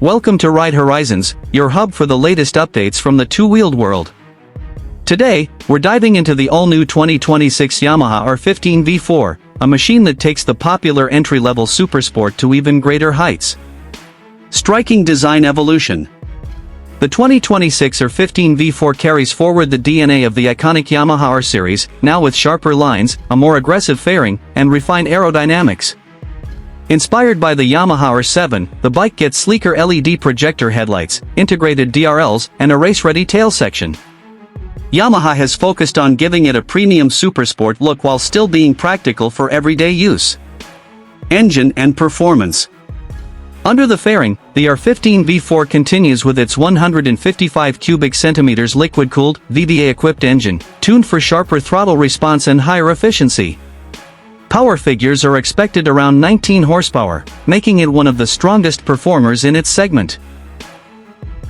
Welcome to Ride Horizons, your hub for the latest updates from the two-wheeled world. Today, we're diving into the all-new 2026 Yamaha R15 V4, a machine that takes the popular entry-level supersport to even greater heights. Striking design evolution. The 2026 R15 V4 carries forward the DNA of the iconic Yamaha R series, now with sharper lines, a more aggressive fairing, and refined aerodynamics. Inspired by the Yamaha R7, the bike gets sleeker LED projector headlights, integrated DRLs, and a race-ready tail section. Yamaha has focused on giving it a premium supersport look while still being practical for everyday use. Engine and performance. Under the fairing, the R15 V4 continues with its 155 cubic centimeters liquid-cooled, VVA-equipped engine, tuned for sharper throttle response and higher efficiency. Power figures are expected around 19 horsepower, making it one of the strongest performers in its segment.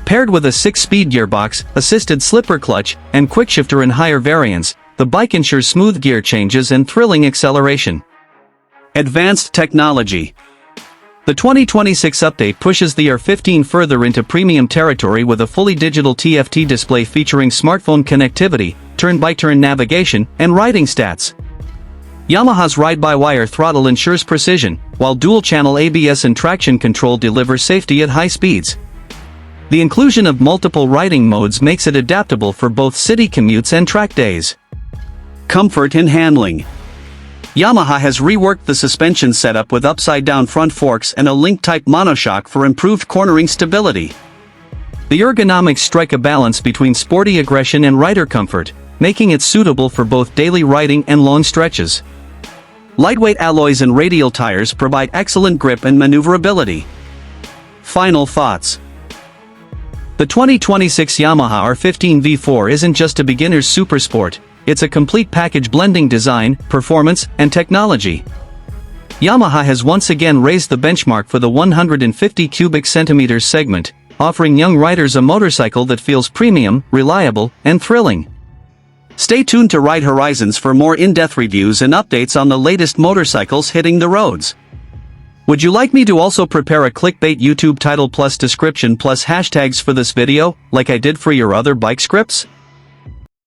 Paired with a 6-speed gearbox, assisted slipper clutch, and quickshifter in higher variants, the bike ensures smooth gear changes and thrilling acceleration. Advanced technology. The 2026 update pushes the R15 further into premium territory with a fully digital TFT display featuring smartphone connectivity, turn-by-turn navigation, and riding stats. Yamaha's ride-by-wire throttle ensures precision, while dual-channel ABS and traction control deliver safety at high speeds. The inclusion of multiple riding modes makes it adaptable for both city commutes and track days. Comfort in handling. Yamaha has reworked the suspension setup with upside-down front forks and a link-type monoshock for improved cornering stability. The ergonomics strike a balance between sporty aggression and rider comfort, making it suitable for both daily riding and long stretches. Lightweight alloys and radial tires provide excellent grip and maneuverability. Final thoughts. The 2026 Yamaha R15 V4 isn't just a beginner's supersport, it's a complete package blending design, performance, and technology. Yamaha has once again raised the benchmark for the 150 cubic centimeters segment, offering young riders a motorcycle that feels premium, reliable, and thrilling. Stay tuned to Ride Horizons for more in-depth reviews and updates on the latest motorcycles hitting the roads. Would you like me to also prepare a clickbait YouTube title plus description plus hashtags for this video, like I did for your other bike scripts?